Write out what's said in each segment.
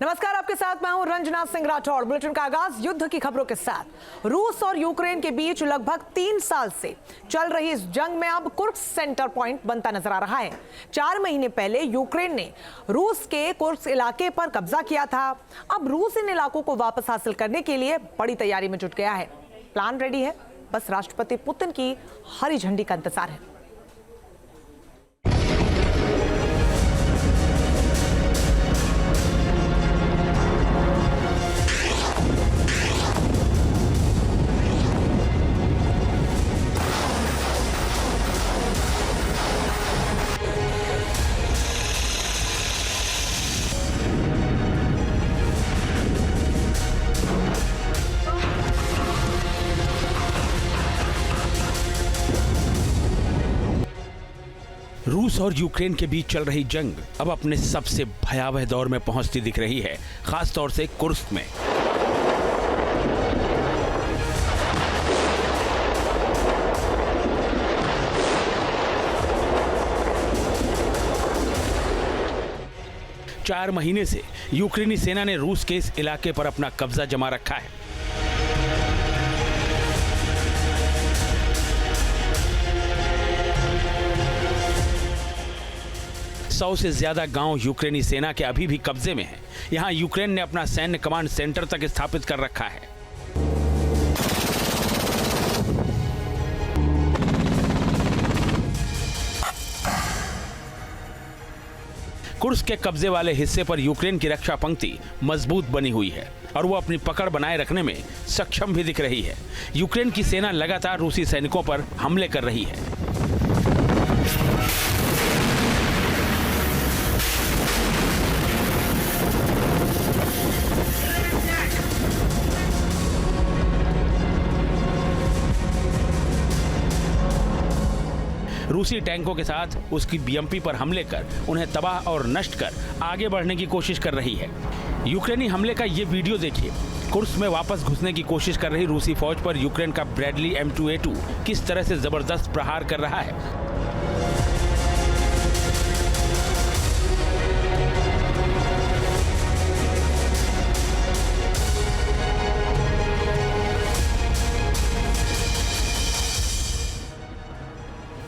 नमस्कार, आपके साथ मैं हूं रंजना सिंह राठौड़। बुलेटिन का आगाज युद्ध की खबरों के साथ। रूस और यूक्रेन के बीच लगभग 3 साल से चल रही इस जंग में अब कुर्स्क सेंटर पॉइंट बनता नजर आ रहा है। 4 महीने पहले यूक्रेन ने रूस के कुर्स्क इलाके पर कब्जा किया था। अब रूस इन इलाकों को वापस हासिल करने के लिए बड़ी तैयारी में जुट गया है। प्लान रेडी है, बस राष्ट्रपति पुतिन की हरी झंडी का इंतजार है। रूस और यूक्रेन के बीच चल रही जंग अब अपने सबसे भयावह दौर में पहुंचती दिख रही है, खास तौर से कुर्स्क में। चार महीने से यूक्रेनी सेना ने रूस के इस इलाके पर अपना कब्जा जमा रखा है। सौ से ज्यादा गांव यूक्रेनी सेना के अभी भी कब्जे में हैं। यहां यूक्रेन ने अपना सैन्य कमांड सेंटर तक स्थापित कर रखा है। कुर्स्क के कब्जे वाले हिस्से पर यूक्रेन की रक्षा पंक्ति मजबूत बनी हुई है और वो अपनी पकड़ बनाए रखने में सक्षम भी दिख रही है। यूक्रेन की सेना लगातार रूसी सैनिकों पर हमले कर रही है। रूसी टैंकों के साथ उसकी बीएमपी पर हमले कर उन्हें तबाह और नष्ट कर आगे बढ़ने की कोशिश कर रही है। यूक्रेनी हमले का ये वीडियो देखिए। कुर्स्क में वापस घुसने की कोशिश कर रही रूसी फौज पर यूक्रेन का ब्रैडली M2A2 किस तरह से जबरदस्त प्रहार कर रहा है।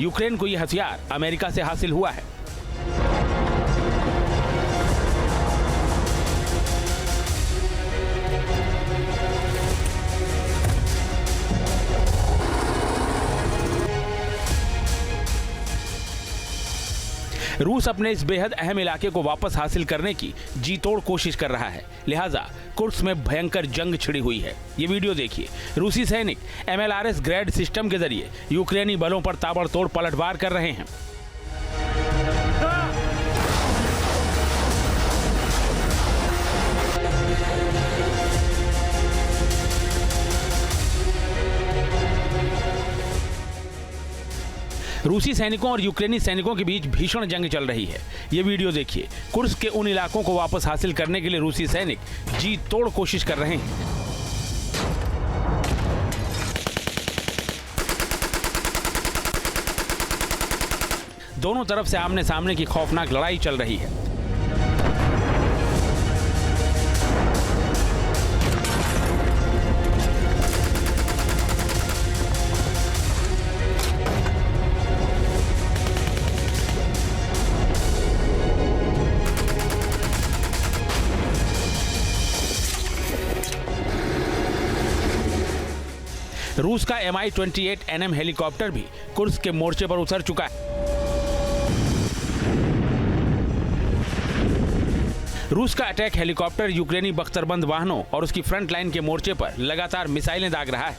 यूक्रेन को यह हथियार अमेरिका से हासिल हुआ है। रूस अपने इस बेहद अहम इलाके को वापस हासिल करने की जी तोड़ कोशिश कर रहा है, लिहाजा कुर्स्क में भयंकर जंग छिड़ी हुई है। ये वीडियो देखिए। रूसी सैनिक MLRS ग्रेड सिस्टम के जरिए यूक्रेनी बलों पर ताबड़तोड़ पलटवार कर रहे हैं। रूसी सैनिकों और यूक्रेनी सैनिकों के बीच भीषण जंग चल रही है। ये वीडियो देखिए। कुर्स्क के उन इलाकों को वापस हासिल करने के लिए रूसी सैनिक जी तोड़ कोशिश कर रहे हैं। दोनों तरफ से आमने सामने की खौफनाक लड़ाई चल रही है। रूस का Mi-28NM हेलीकॉप्टर भी कुर्स्क के मोर्चे पर उतर चुका है। रूस का अटैक हेलीकॉप्टर यूक्रेनी बख्तरबंद वाहनों और उसकी फ्रंट लाइन के मोर्चे पर लगातार मिसाइलें दाग रहा है।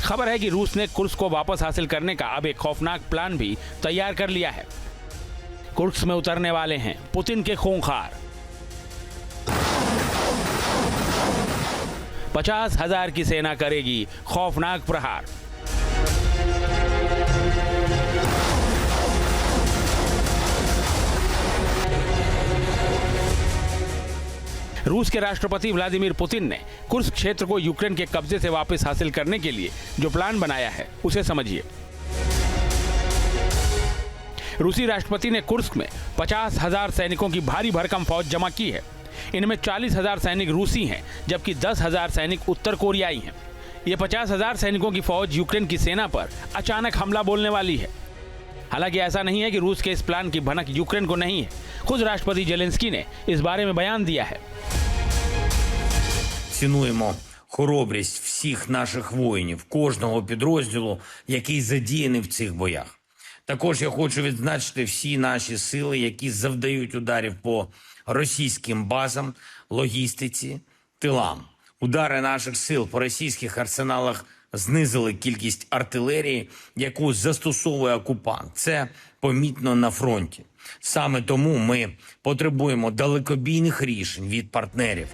खबर है कि रूस ने कुर्स्क को वापस हासिल करने का अब एक खौफनाक प्लान भी तैयार कर लिया है। कुर्स्क में उतरने वाले हैं पुतिन के खूंखार। 50,000 की सेना करेगी खौफनाक प्रहार। रूस के राष्ट्रपति व्लादिमीर पुतिन ने कुर्स्क क्षेत्र को यूक्रेन के कब्जे से वापस हासिल करने के लिए जो प्लान बनाया है उसे समझिए। रूसी राष्ट्रपति ने कुर्स्क में 50,000 सैनिकों की भारी भरकम फौज जमा की है। इनमें 40,000 सैनिक रूसी हैं, जबकि 10,000 सैनिक उत्तर कोरियाई हैं। ये 50,000 सैनिकों की फौज यूक्रेन की सेना पर अचानक हमला बोलने वाली है। हालांकि ऐसा नहीं है कि रूस के इस प्लान की भनक यूक्रेन को नहीं है। खुद राष्ट्रपति जेलेंस्की ने इस बारे में बयान दिया है। Цінуємо хоробрість всіх наших воїнів, кожного підрозділу, який задіяний в цих боях. Також я хочу відзначити всі наші сили, які завдають ударів по російським базам, логістиці, тилам. Удари наших сил по російських арсеналах знизили кількість артилерії, яку застосовує окупант. Це помітно на фронті. Саме тому ми потребуємо далекобійних рішень від партнерів.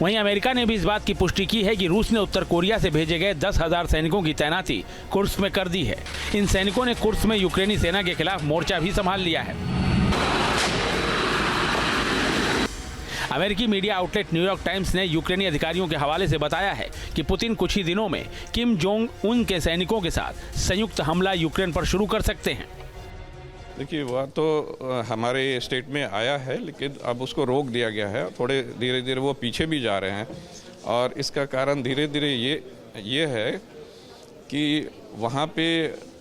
वहीं अमेरिका ने भी इस बात की पुष्टि की है कि रूस ने उत्तर कोरिया से भेजे गए 10,000 सैनिकों की तैनाती कुर्स्क में कर दी है। इन सैनिकों ने कुर्स्क में यूक्रेनी सेना के खिलाफ मोर्चा भी संभाल लिया है। अमेरिकी मीडिया आउटलेट न्यूयॉर्क टाइम्स ने यूक्रेनी अधिकारियों के हवाले से बताया है कि पुतिन कुछ ही दिनों में किम जोंग उन के सैनिकों के साथ संयुक्त हमला यूक्रेन पर शुरू कर सकते हैं। देखिए, वह तो हमारे स्टेट में आया है, लेकिन अब उसको रोक दिया गया है। थोड़े धीरे धीरे वो पीछे भी जा रहे हैं और इसका कारण धीरे धीरे ये है कि वहाँ पे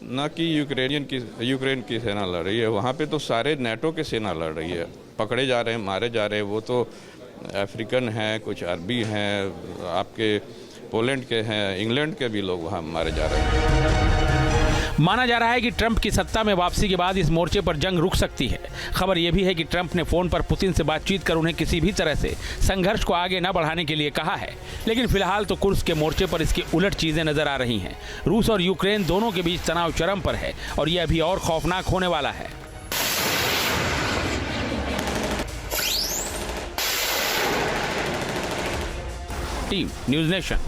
न कि यूक्रेन की सेना लड़ रही है, वहाँ पे तो सारे नेटो के सेना लड़ रही है। पकड़े जा रहे हैं, मारे जा रहे हैं। वो तो अफ्रीकन हैं, कुछ अरबी हैं, आपके पोलैंड के हैं, इंग्लैंड के भी लोग वहाँ मारे जा रहे हैं। माना जा रहा है कि ट्रंप की सत्ता में वापसी के बाद इस मोर्चे पर जंग रुक सकती है। खबर यह भी है कि ट्रंप ने फोन पर पुतिन से बातचीत कर उन्हें किसी भी तरह से संघर्ष को आगे न बढ़ाने के लिए कहा है। लेकिन फिलहाल तो कुर्स्क के मोर्चे पर इसकी उलट चीजें नजर आ रही हैं। रूस और यूक्रेन दोनों के बीच तनाव चरम पर है और यह अभी और खौफनाक होने वाला है। Team news nation.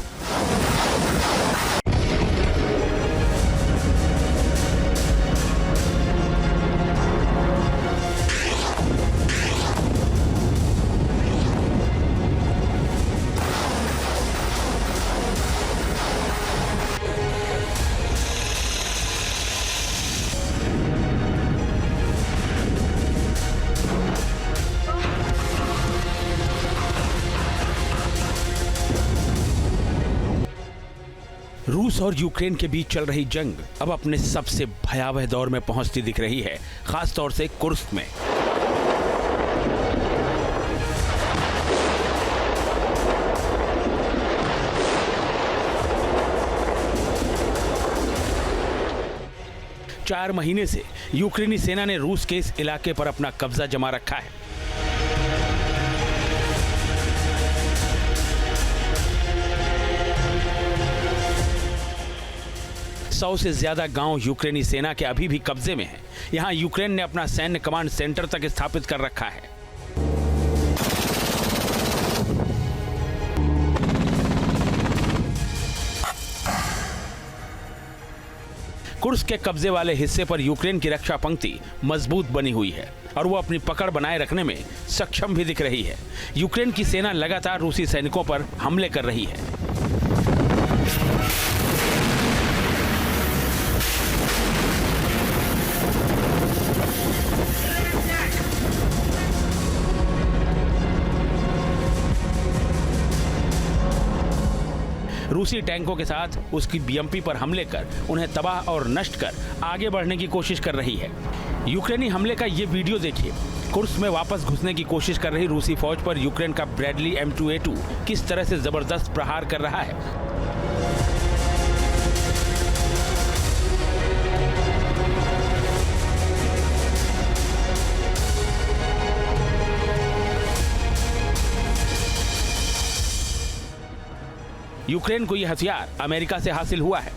रूस और यूक्रेन के बीच चल रही जंग अब अपने सबसे भयावह दौर में पहुंचती दिख रही है, खासतौर से कुर्स्क में। चार महीने से यूक्रेनी सेना ने रूस के इस इलाके पर अपना कब्जा जमा रखा है। सौ से ज्यादा गांव यूक्रेनी सेना के अभी भी कब्जे में हैं। यहां यूक्रेन ने अपना सैन्य कमांड सेंटर तक स्थापित कर रखा है। कुर्स्क के कब्जे वाले हिस्से पर यूक्रेन की रक्षा पंक्ति मजबूत बनी हुई है और वो अपनी पकड़ बनाए रखने में सक्षम भी दिख रही है। यूक्रेन की सेना लगातार रूसी सैनिकों पर हमले कर रही है। रूसी टैंकों के साथ उसकी बीएमपी पर हमले कर उन्हें तबाह और नष्ट कर आगे बढ़ने की कोशिश कर रही है। यूक्रेनी हमले का ये वीडियो देखिए। कुर्स्क में वापस घुसने की कोशिश कर रही रूसी फौज पर यूक्रेन का ब्रैडली M2A2 किस तरह से जबरदस्त प्रहार कर रहा है। यूक्रेन को यह हथियार अमेरिका से हासिल हुआ है।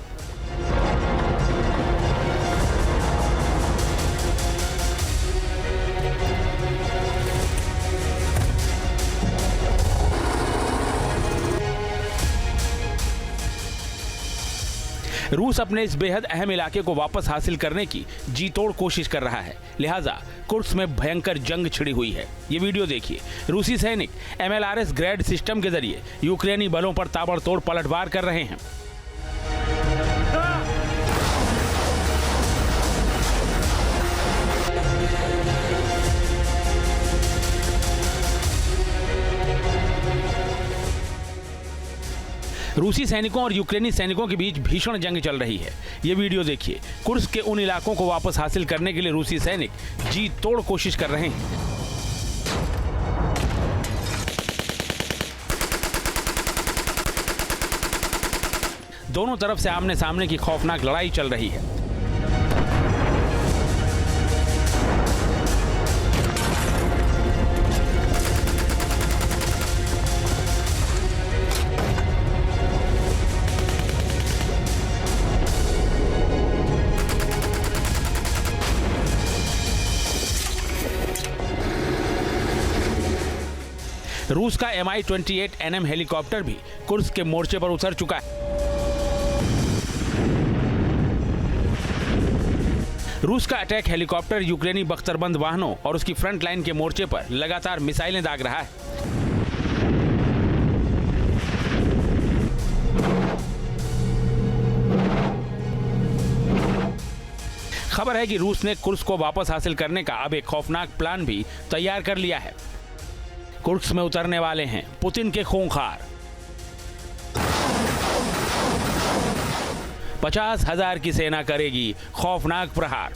रूस अपने इस बेहद अहम इलाके को वापस हासिल करने की जी तोड़ कोशिश कर रहा है, लिहाजा कुर्स्क में भयंकर जंग छिड़ी हुई है। ये वीडियो देखिए। रूसी सैनिक MLS ग्रेड सिस्टम के जरिए यूक्रेनी बलों पर ताबड़तोड़ पलटवार कर रहे हैं। रूसी सैनिकों और यूक्रेनी सैनिकों के बीच भीषण जंग चल रही है। ये वीडियो देखिए। कुर्स्क के उन इलाकों को वापस हासिल करने के लिए रूसी सैनिक जी तोड़ कोशिश कर रहे हैं। दोनों तरफ से आमने सामने की खौफनाक लड़ाई चल रही है। रूस का Mi-28NM हेलीकॉप्टर भी कुर्स्क के मोर्चे पर उतर चुका है। रूस का अटैक हेलीकॉप्टर यूक्रेनी बख्तरबंद वाहनों और उसकी फ्रंट लाइन के मोर्चे पर लगातार मिसाइलें दाग रहा है। खबर है कि रूस ने कुर्स्क को वापस हासिल करने का अब एक खौफनाक प्लान भी तैयार कर लिया है। कुर्स्क में उतरने वाले हैं पुतिन के खूंखार। 50,000 की सेना करेगी खौफनाक प्रहार।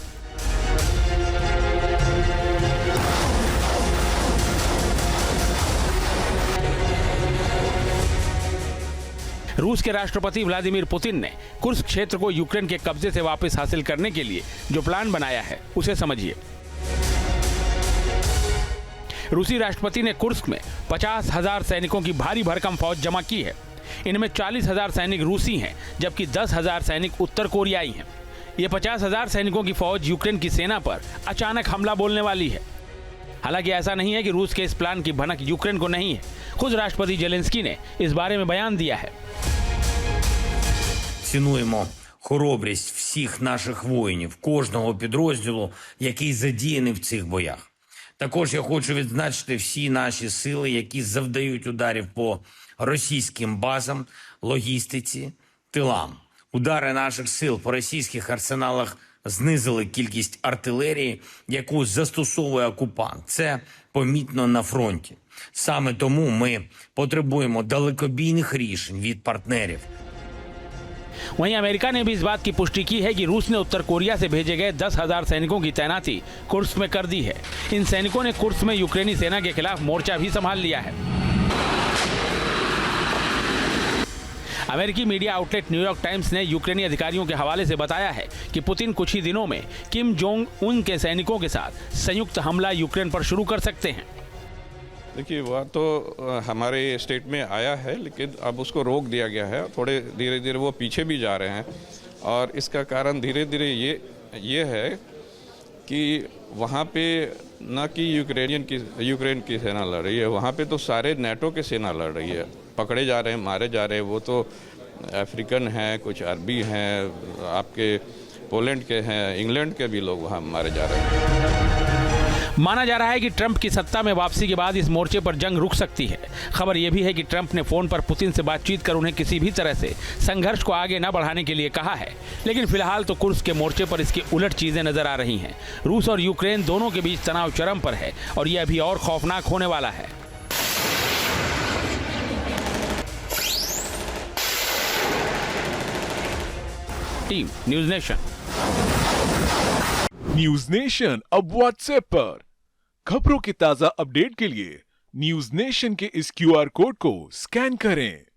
रूस के राष्ट्रपति व्लादिमीर पुतिन ने कुर्स्क क्षेत्र को यूक्रेन के कब्जे से वापस हासिल करने के लिए जो प्लान बनाया है उसे समझिए। रूसी राष्ट्रपति ने कुर्स्क में 50,000 सैनिकों की भारी भरकम फौज जमा की है। इनमें 40,000 सैनिक रूसी हैं, जबकि 10,000 सैनिक उत्तर कोरियाई हैं। ये 50,000 सैनिकों की फौज यूक्रेन की सेना पर अचानक हमला बोलने वाली है। हालांकि ऐसा नहीं है कि रूस के इस प्लान की भनक यूक्रेन को नहीं है। खुद राष्ट्रपति जेलेंस्की ने इस बारे में बयान दिया है। Цінуємо хоробрість всіх наших воїнів, кожного підрозділу, який задіяний в цих боях. Також я хочу відзначити всі наші сили, які завдають ударів по російським базам, логістиці, тилам. Удари наших сил по російських арсеналах знизили кількість артилерії, яку застосовує окупант. Це помітно на фронті. Саме тому ми потребуємо далекобійних рішень від партнерів. वहीं अमेरिका ने भी इस बात की पुष्टि की है कि रूस ने उत्तर कोरिया से भेजे गए 10,000 सैनिकों की तैनाती कुर्स्क में कर दी है। इन सैनिकों ने कुर्स्क में यूक्रेनी सेना के खिलाफ मोर्चा भी संभाल लिया है। अमेरिकी मीडिया आउटलेट न्यूयॉर्क टाइम्स ने यूक्रेनी अधिकारियों के हवाले से बताया है कि पुतिन कुछ ही दिनों में किम जोंग उन के सैनिकों के साथ संयुक्त हमला यूक्रेन पर शुरू कर सकते हैं। देखिए, वह तो हमारे स्टेट में आया है, लेकिन अब उसको रोक दिया गया है। थोड़े धीरे धीरे वो पीछे भी जा रहे हैं और इसका कारण धीरे धीरे ये है कि वहाँ पे न कि यूक्रेन की सेना लड़ रही है, वहाँ पे तो सारे नेटो के सेना लड़ रही है। पकड़े जा रहे हैं, मारे जा रहे हैं। वो तो अफ्रीकन हैं, कुछ अरबी हैं, आपके पोलैंड के हैं, इंग्लैंड के भी लोग वहाँ मारे जा रहे हैं। माना जा रहा है कि ट्रंप की सत्ता में वापसी के बाद इस मोर्चे पर जंग रुक सकती है। खबर यह भी है कि ट्रंप ने फोन पर पुतिन से बातचीत कर उन्हें किसी भी तरह से संघर्ष को आगे न बढ़ाने के लिए कहा है। लेकिन फिलहाल तो कुर्स्क के मोर्चे पर इसकी उलट चीजें नजर आ रही हैं। रूस और यूक्रेन दोनों के बीच तनाव चरम पर है और यह अभी और खौफनाक होने वाला है। Team news nation. News nation अब व्हाट्सएप पर खबरों के ताजा अपडेट के लिए न्यूज नेशन के इस QR कोड को स्कैन करें।